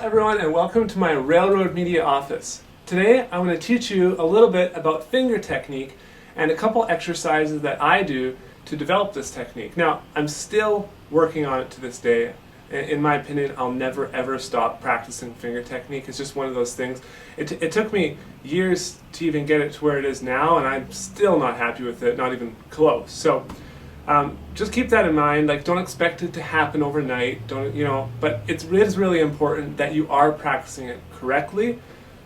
everyone, and welcome to my Railroad Media office. Today I'm going to teach you a little bit about finger technique and a couple exercises that I do to develop this technique. Now, I'm still working on it to this day. In my opinion, I'll never ever stop practicing finger technique. It's just one of those things. It took me years to even get it to where it is now, and I'm still not happy with it, not even close. So just keep that in mind. Like, don't expect it to happen overnight. But it is really important that you are practicing it correctly,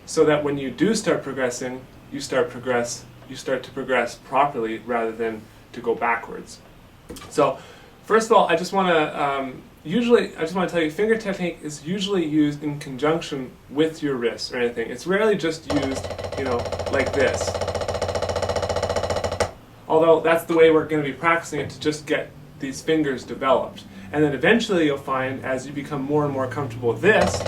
so that when you do start progressing, you start to progress properly rather than to go backwards. So, first of all, I just want to tell you, finger technique is usually used in conjunction with your wrist or anything. It's rarely just used, like this. Although that's the way we're going to be practicing it, to just get these fingers developed. And then eventually you'll find, as you become more and more comfortable with this,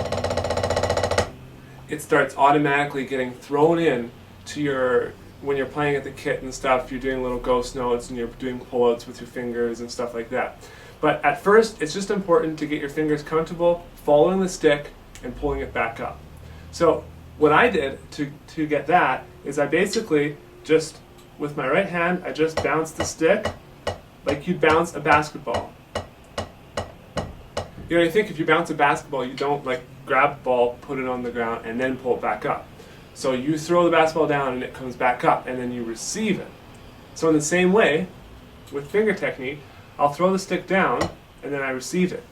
it starts automatically getting thrown in to when you're playing at the kit and stuff, you're doing little ghost notes and you're doing pullouts with your fingers and stuff like that. But at first, it's just important to get your fingers comfortable following the stick and pulling it back up. So what I did to get that is I basically just, with my right hand, I just bounce the stick like you'd bounce a basketball. You think if you bounce a basketball, you don't grab the ball, put it on the ground, and then pull it back up. So you throw the basketball down and it comes back up, and then you receive it. So in the same way, with finger technique, I'll throw the stick down and then I receive it.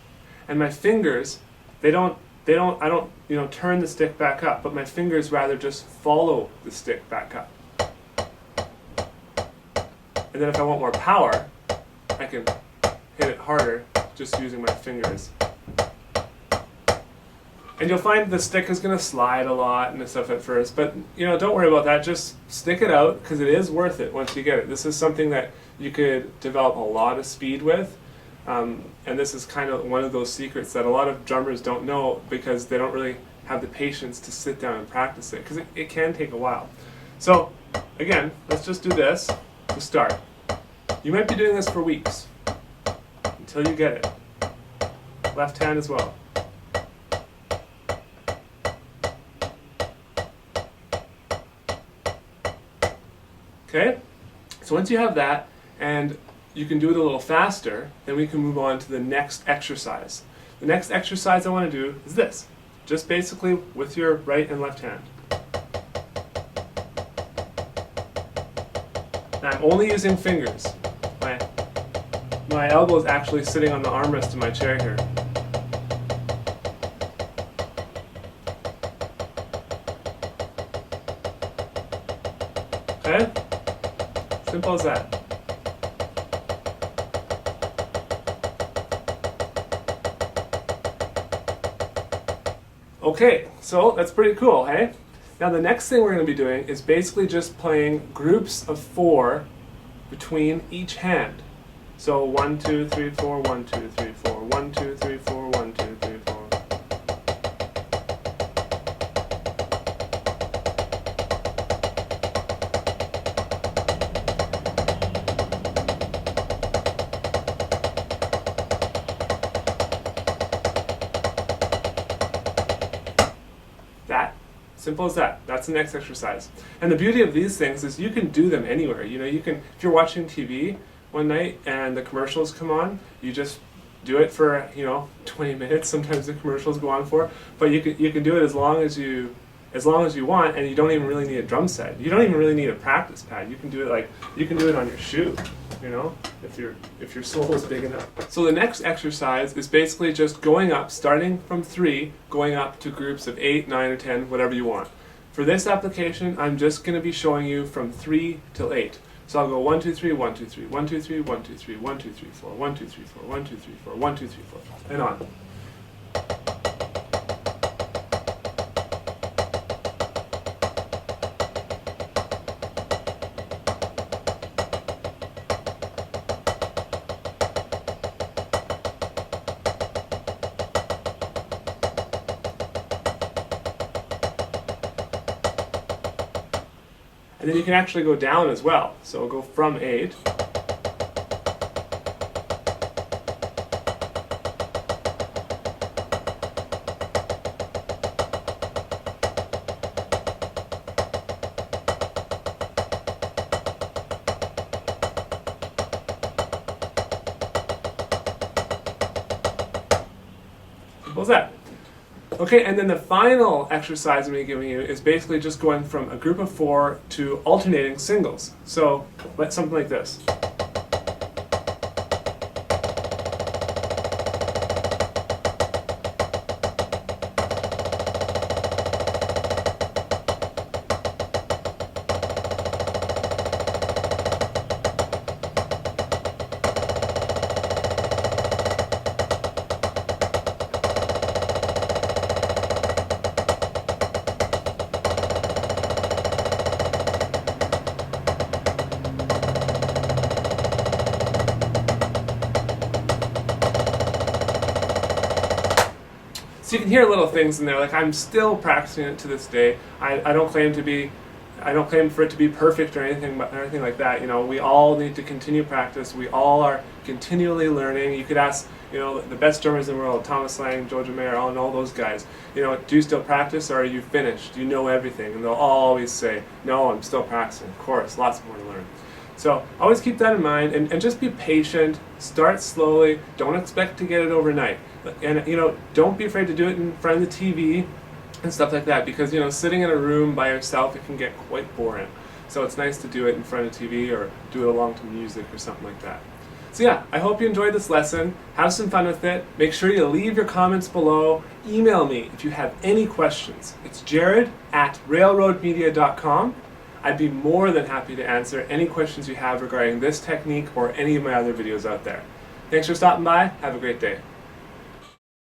And my fingers, I don't turn the stick back up, but my fingers rather just follow the stick back up. And then if I want more power, I can hit it harder just using my fingers. And you'll find the stick is going to slide a lot and stuff at first, but don't worry about that. Just stick it out, because it is worth it once you get it. This is something that you could develop a lot of speed with, and this is kind of one of those secrets that a lot of drummers don't know, because they don't really have the patience to sit down and practice it, because it can take a while. So again, let's just do this to start. You might be doing this for weeks until you get it. Left hand as well. Okay? So once you have that, and you can do it a little faster, then we can move on to the next exercise. The next exercise I want to do is this. Just basically with your right and left hand. Now I'm only using fingers. My elbow is actually sitting on the armrest of my chair here. Okay? Simple as that. Okay, so that's pretty cool, hey? Now the next thing we're going to be doing is basically just playing groups of 4 between each hand. So 1, 2, 3, 4, 1, 2, 3, 4, 1, 2, 3, 4, 1, 2, 3, 4. Simple as that. That's the next exercise. And the beauty of these things is you can do them anywhere. You can, if you're watching TV one night and the commercials come on, you just do it for 20 minutes. Sometimes the commercials go on for, but you can do it as long as you want, and you don't even really need a drum set. You don't even really need a practice pad. You can do it on your shoe, if your sole is big enough. So the next exercise is basically just going up, starting from 3, going up to groups of 8, 9, or 10, whatever you want. For this application, I'm just going to be showing you from 3 till 8. So I'll go 1, 2, 3, 1, 2, 3, 1, 2, 3, 1, 2, 3, 1, 2, 3, 4, 1, 2, 3, 4, 1, 2, 3, 4, 1, 2, 3, 4, and on. And then you can actually go down as well. So we'll go from 8. What's that? Okay, and then the final exercise I'm going to be giving you is basically just going from a group of 4 to alternating singles. So, something like this. So you can hear little things in there, like I'm still practicing it to this day. I don't claim for it to be perfect or anything like that. You know, we all need to continue practice. We all are continually learning. You could ask, you know, the best drummers in the world, Thomas Lang, Jojo Mayer, and all those guys. You know, do you still practice, or are you finished? Do you know everything? And they'll always say, no, I'm still practicing. Of course, lots more to learn. So always keep that in mind, and just be patient. Start slowly. Don't expect to get it overnight. And you know, don't be afraid to do it in front of the TV and stuff like that, because you know, sitting in a room by yourself, it can get quite boring. So it's nice to do it in front of TV or do it along to music or something like that. So yeah, I hope you enjoyed this lesson. Have some fun with it. Make sure you leave your comments below. Email me if you have any questions. It's jared@railroadmedia.com. I'd be more than happy to answer any questions you have regarding this technique or any of my other videos out there. Thanks for stopping by. Have a great day.